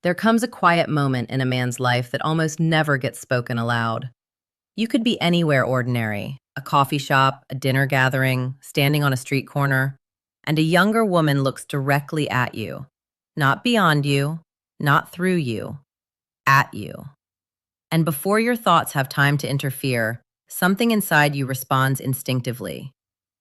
There comes a quiet moment in a man's life that almost never gets spoken aloud. You could be anywhere ordinary, a coffee shop, a dinner gathering, standing on a street corner, and a younger woman looks directly at you. Not beyond you, not through you, at you. And before your thoughts have time to interfere, something inside you responds instinctively.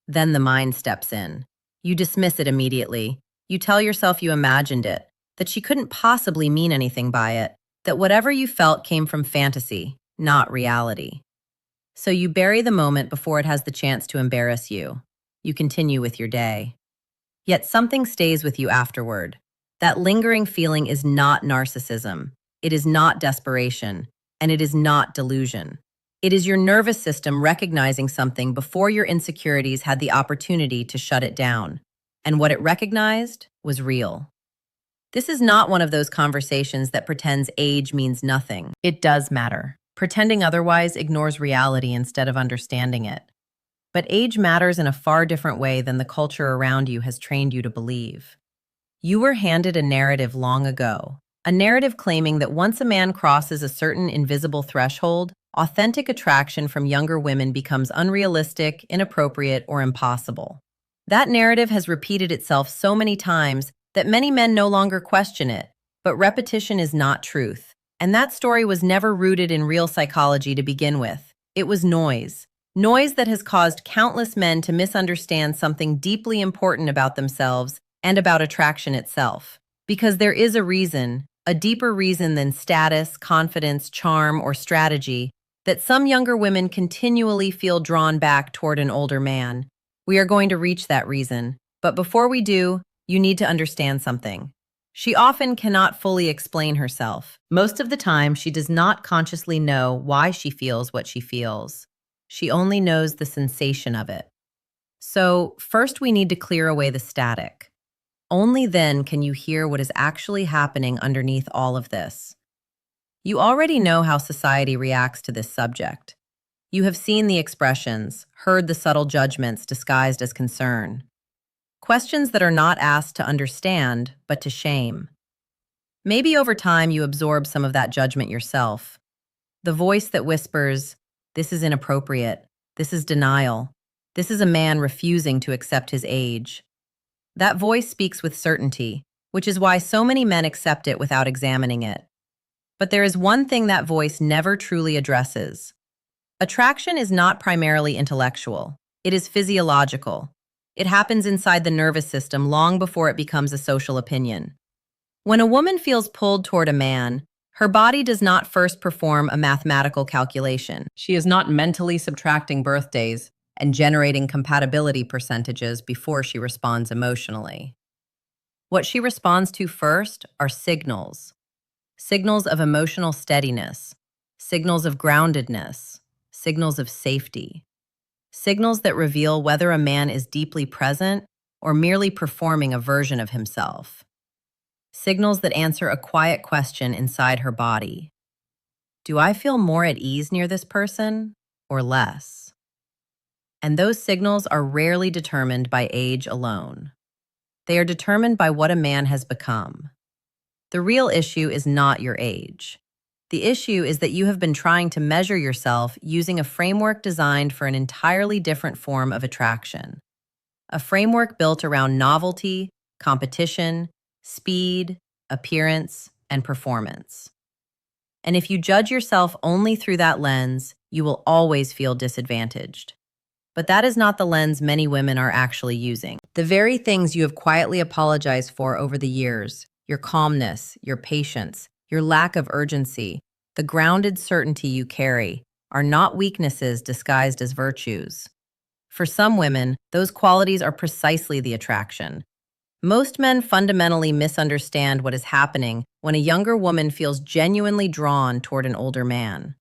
Then the mind steps in. You dismiss it immediately. You tell yourself you imagined it, that she couldn't possibly mean anything by it, that whatever you felt came from fantasy, not reality. So you bury the moment before it has the chance to embarrass you. You continue with your day. Yet something stays with you afterward. That lingering feeling is not narcissism. It is not desperation. And it is not delusion. It is your nervous system recognizing something before your insecurities had the opportunity to shut it down. And what it recognized was real. This is not one of those conversations that pretends age means nothing. It does matter. Pretending otherwise ignores reality instead of understanding it. But age matters in a far different way than the culture around you has trained you to believe. You were handed a narrative long ago, a narrative claiming that once a man crosses a certain invisible threshold, authentic attraction from younger women becomes unrealistic, inappropriate, or impossible. That narrative has repeated itself so many times that many men no longer question it, but repetition is not truth. And that story was never rooted in real psychology to begin with. It was noise. Noise that has caused countless men to misunderstand something deeply important about themselves and about attraction itself. Because there is a reason, a deeper reason than status, confidence, charm, or strategy, that some younger women continually feel drawn back toward an older man. We are going to reach that reason. But before we do, you need to understand something. She often cannot fully explain herself. Most of the time, she does not consciously know why she feels what she feels. She only knows the sensation of it. So, first we need to clear away the static. Only then can you hear what is actually happening underneath all of this. You already know how society reacts to this subject. You have seen the expressions, heard the subtle judgments disguised as concern. Questions that are not asked to understand, but to shame. Maybe over time you absorb some of that judgment yourself. The voice that whispers, "This is inappropriate. This is denial. This is a man refusing to accept his age." That voice speaks with certainty, which is why so many men accept it without examining it. But there is one thing that voice never truly addresses. Attraction is not primarily intellectual. It is physiological. It happens inside the nervous system long before it becomes a social opinion. When a woman feels pulled toward a man, her body does not first perform a mathematical calculation. She is not mentally subtracting birthdays and generating compatibility percentages before she responds emotionally. What she responds to first are signals. Signals of emotional steadiness, signals of groundedness, signals of safety. Signals that reveal whether a man is deeply present or merely performing a version of himself. Signals that answer a quiet question inside her body. Do I feel more at ease near this person or less? And those signals are rarely determined by age alone. They are determined by what a man has become. The real issue is not your age. The issue is that you have been trying to measure yourself using a framework designed for an entirely different form of attraction. A framework built around novelty, competition, speed, appearance, and performance. And if you judge yourself only through that lens, you will always feel disadvantaged. But that is not the lens many women are actually using. The very things you have quietly apologized for over the years, your calmness, your patience, your lack of urgency, the grounded certainty you carry, are not weaknesses disguised as virtues. For some women, those qualities are precisely the attraction. Most men fundamentally misunderstand what is happening when a younger woman feels genuinely drawn toward an older man.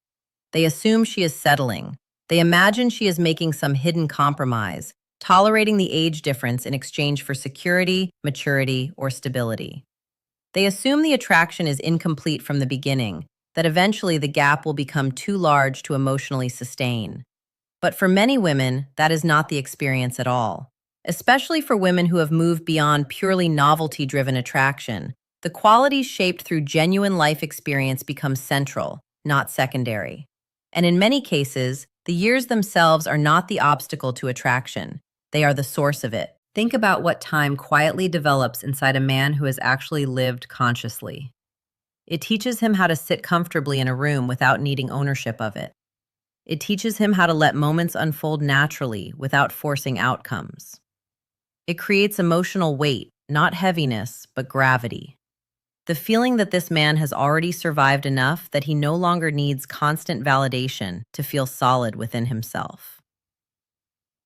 They assume she is settling. They imagine she is making some hidden compromise, tolerating the age difference in exchange for security, maturity, or stability. They assume the attraction is incomplete from the beginning, that eventually the gap will become too large to emotionally sustain. But for many women, that is not the experience at all. Especially for women who have moved beyond purely novelty-driven attraction, The qualities shaped through genuine life experience become central, not secondary. And in many cases, the years themselves are not the obstacle to attraction, they are the source of it. Think about what time quietly develops inside a man who has actually lived consciously. It teaches him how to sit comfortably in a room without needing ownership of it. It teaches him how to let moments unfold naturally without forcing outcomes. It creates emotional weight, not heaviness, but gravity. The feeling that this man has already survived enough that he no longer needs constant validation to feel solid within himself.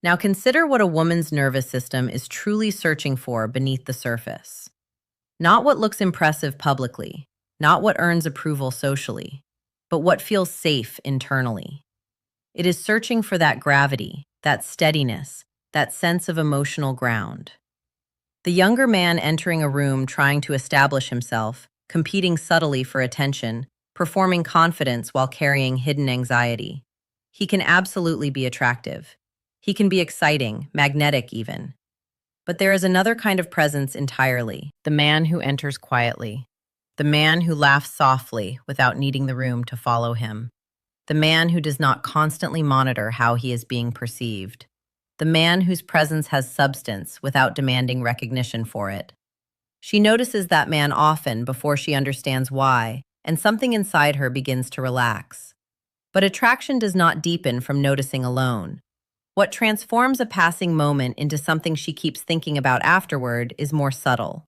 Now consider what a woman's nervous system is truly searching for beneath the surface. Not what looks impressive publicly, not what earns approval socially, but what feels safe internally. It is searching for that gravity, that steadiness, that sense of emotional ground. The younger man entering a room trying to establish himself, competing subtly for attention, performing confidence while carrying hidden anxiety. He can absolutely be attractive. He can be exciting, magnetic even. But there is another kind of presence entirely, the man who enters quietly. The man who laughs softly without needing the room to follow him. The man who does not constantly monitor how he is being perceived. The man whose presence has substance without demanding recognition for it. She notices that man often before she understands why, and something inside her begins to relax. But attraction does not deepen from noticing alone. What transforms a passing moment into something she keeps thinking about afterward is more subtle.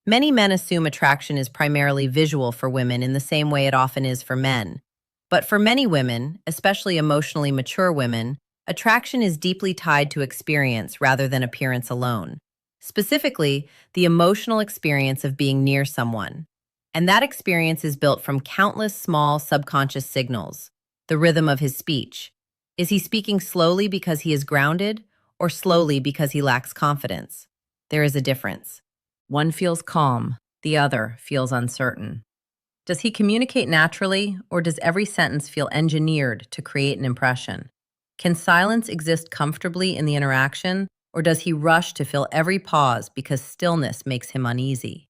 Many men assume attraction is primarily visual for women in the same way it often is for men. But for many women, especially emotionally mature women, attraction is deeply tied to experience rather than appearance alone. Specifically, the emotional experience of being near someone. And that experience is built from countless small subconscious signals. The rhythm of his speech. Is he speaking slowly because he is grounded, or slowly because he lacks confidence? There is a difference. One feels calm, the other feels uncertain. Does he communicate naturally, or does every sentence feel engineered to create an impression? Can silence exist comfortably in the interaction, or does he rush to fill every pause because stillness makes him uneasy?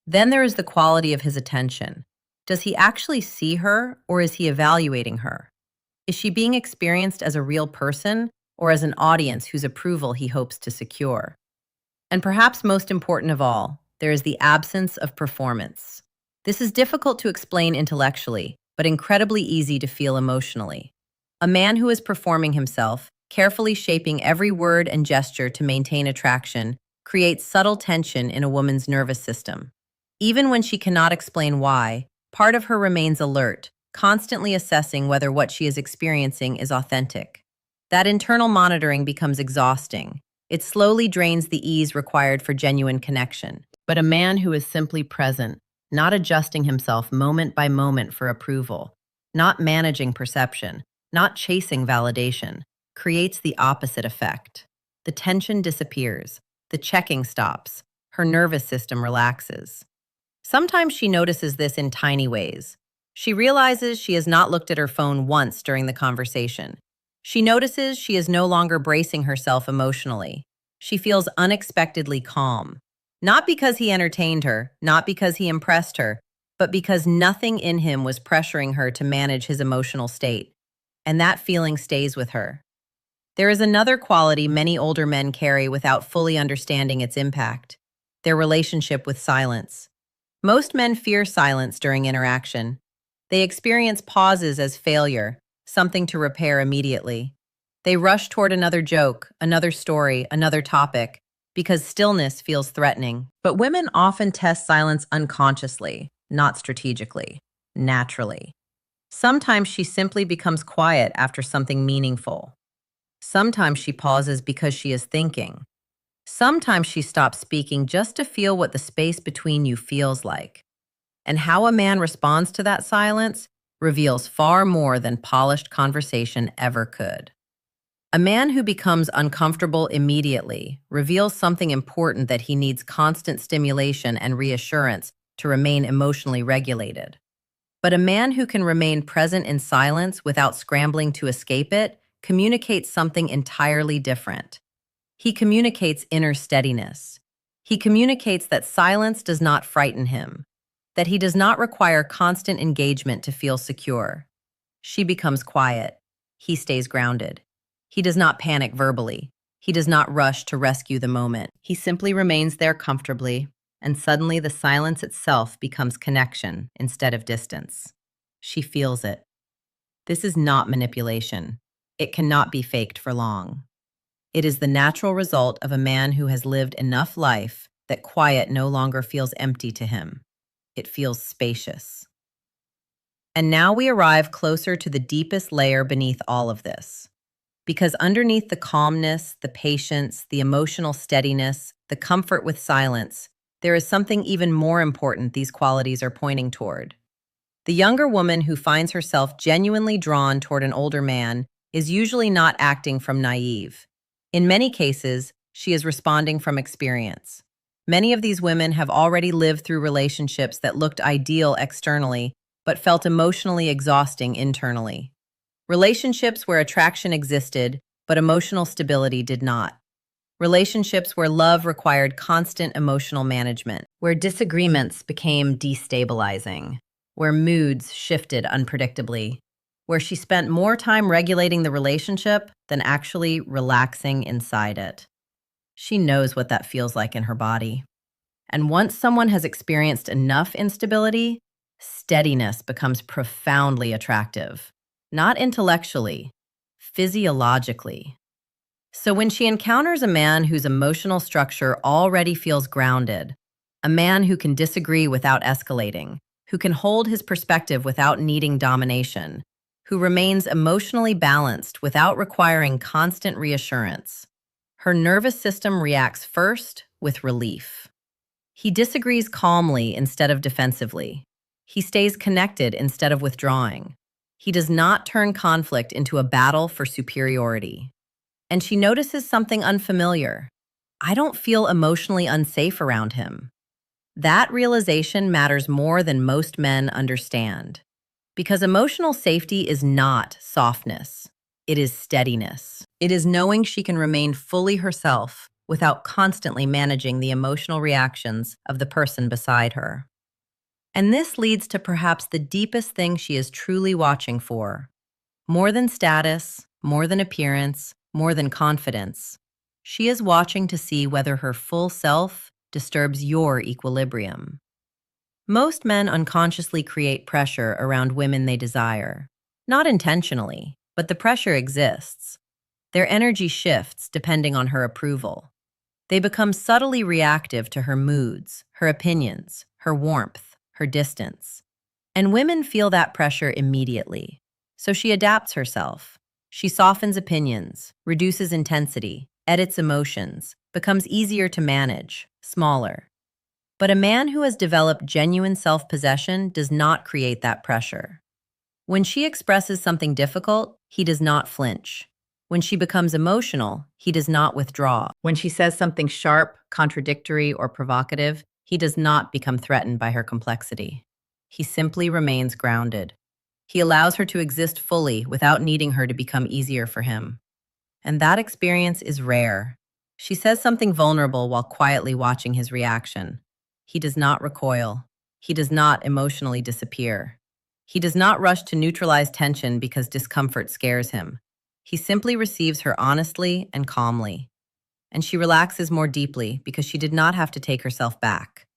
Then there is the quality of his attention. Does he actually see her, or is he evaluating her? Is she being experienced as a real person, or as an audience whose approval he hopes to secure? And perhaps most important of all, there is the absence of performance. This is difficult to explain intellectually, but incredibly easy to feel emotionally. A man who is performing himself, carefully shaping every word and gesture to maintain attraction, creates subtle tension in a woman's nervous system. Even when she cannot explain why, part of her remains alert, constantly assessing whether what she is experiencing is authentic. That internal monitoring becomes exhausting. It slowly drains the ease required for genuine connection. But a man who is simply present, not adjusting himself moment by moment for approval, not managing perception, not chasing validation, creates the opposite effect. The tension disappears, the checking stops, her nervous system relaxes. Sometimes she notices this in tiny ways. She realizes she has not looked at her phone once during the conversation. She notices she is no longer bracing herself emotionally. She feels unexpectedly calm. Not because he entertained her, not because he impressed her, but because nothing in him was pressuring her to manage his emotional state. And that feeling stays with her. There is another quality many older men carry without fully understanding its impact: their relationship with silence. Most men fear silence during interaction. They experience pauses as failure, something to repair immediately. They rush toward another joke, another story, another topic, because stillness feels threatening. But women often test silence unconsciously, not strategically, naturally. Sometimes she simply becomes quiet after something meaningful. Sometimes she pauses because she is thinking. Sometimes she stops speaking just to feel what the space between you feels like. And how a man responds to that silence reveals far more than polished conversation ever could. A man who becomes uncomfortable immediately reveals something important: that he needs constant stimulation and reassurance to remain emotionally regulated. But a man who can remain present in silence without scrambling to escape it communicates something entirely different. He communicates inner steadiness. He communicates that silence does not frighten him, that he does not require constant engagement to feel secure. She becomes quiet. He stays grounded. He does not panic verbally. He does not rush to rescue the moment. He simply remains there comfortably, and suddenly the silence itself becomes connection instead of distance. She feels it. This is not manipulation. It cannot be faked for long. It is the natural result of a man who has lived enough life that quiet no longer feels empty to him. It feels spacious. And now we arrive closer to the deepest layer beneath all of this. Because underneath the calmness, the patience, the emotional steadiness, the comfort with silence, there is something even more important these qualities are pointing toward. The younger woman who finds herself genuinely drawn toward an older man is usually not acting from naive. In many cases, she is responding from experience. Many of these women have already lived through relationships that looked ideal externally, but felt emotionally exhausting internally. Relationships where attraction existed, but emotional stability did not. Relationships where love required constant emotional management, where disagreements became destabilizing, where moods shifted unpredictably, where she spent more time regulating the relationship than actually relaxing inside it. She knows what that feels like in her body. And once someone has experienced enough instability, steadiness becomes profoundly attractive. Not intellectually, physiologically. So when she encounters a man whose emotional structure already feels grounded, a man who can disagree without escalating, who can hold his perspective without needing domination, who remains emotionally balanced without requiring constant reassurance, her nervous system reacts first with relief. He disagrees calmly instead of defensively. He stays connected instead of withdrawing. He does not turn conflict into a battle for superiority. And she notices something unfamiliar. I don't feel emotionally unsafe around him. That realization matters more than most men understand. Because emotional safety is not softness. It is steadiness. It is knowing she can remain fully herself without constantly managing the emotional reactions of the person beside her. And this leads to perhaps the deepest thing she is truly watching for. More than status, more than appearance, more than confidence. She is watching to see whether her full self disturbs your equilibrium. Most men unconsciously create pressure around women they desire. Not intentionally, but the pressure exists. Their energy shifts depending on her approval. They become subtly reactive to her moods, her opinions, her warmth, her distance. And women feel that pressure immediately. So she adapts herself. She softens opinions, reduces intensity, edits emotions, becomes easier to manage, smaller. But a man who has developed genuine self-possession does not create that pressure. When she expresses something difficult, he does not flinch. When she becomes emotional, he does not withdraw. When she says something sharp, contradictory, or provocative, he does not become threatened by her complexity. He simply remains grounded. He allows her to exist fully without needing her to become easier for him. And that experience is rare. She says something vulnerable while quietly watching his reaction. He does not recoil. He does not emotionally disappear. He does not rush to neutralize tension because discomfort scares him. He simply receives her honestly and calmly. And she relaxes more deeply because she did not have to take herself back.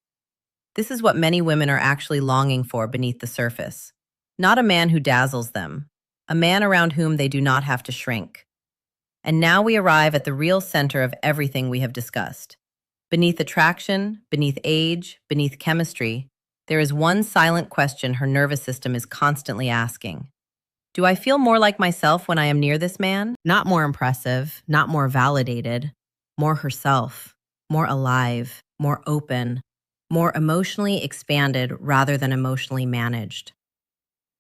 This is what many women are actually longing for beneath the surface. Not a man who dazzles them, a man around whom they do not have to shrink. And now we arrive at the real center of everything we have discussed. Beneath attraction, beneath age, beneath chemistry, there is one silent question her nervous system is constantly asking. Do I feel more like myself when I am near this man? Not more impressive, not more validated, more herself, more alive, more open, more emotionally expanded rather than emotionally managed.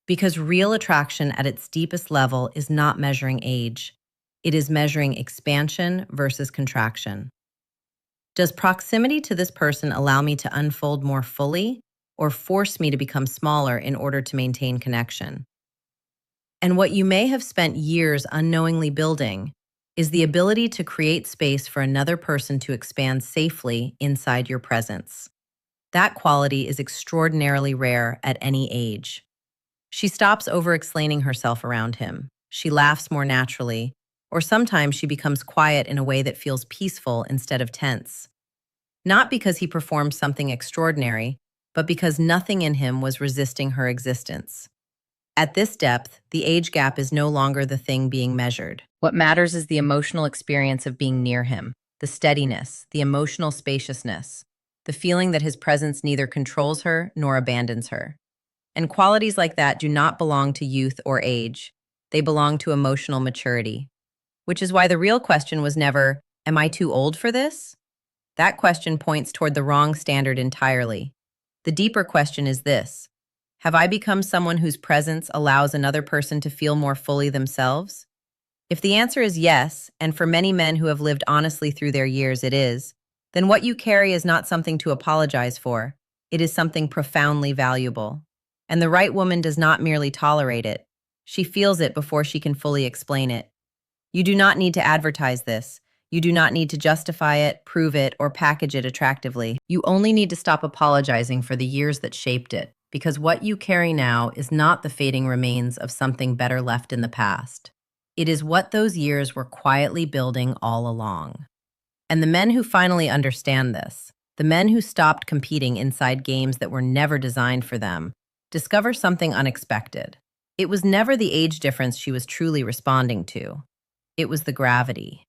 Because real attraction at its deepest level is not measuring age. It is measuring expansion versus contraction. Does proximity to this person allow me to unfold more fully or force me to become smaller in order to maintain connection? And what you may have spent years unknowingly building is the ability to create space for another person to expand safely inside your presence. That quality is extraordinarily rare at any age. She stops over-explaining herself around him. She laughs more naturally, or sometimes she becomes quiet in a way that feels peaceful instead of tense. Not because he performed something extraordinary, but because nothing in him was resisting her existence. At this depth, the age gap is no longer the thing being measured. What matters is the emotional experience of being near him, the steadiness, the emotional spaciousness, the feeling that his presence neither controls her nor abandons her. And qualities like that do not belong to youth or age. They belong to emotional maturity. Which is why the real question was never, am I too old for this? That question points toward the wrong standard entirely. The deeper question is this: have I become someone whose presence allows another person to feel more fully themselves? If the answer is yes, and for many men who have lived honestly through their years it is, then what you carry is not something to apologize for. It is something profoundly valuable. And the right woman does not merely tolerate it. She feels it before she can fully explain it. You do not need to advertise this. You do not need to justify it, prove it, or package it attractively. You only need to stop apologizing for the years that shaped it, because what you carry now is not the fading remains of something better left in the past. It is what those years were quietly building all along. And the men who finally understand this, the men who stopped competing inside games that were never designed for them, discover something unexpected. It was never the age difference she was truly responding to. It was the gravity.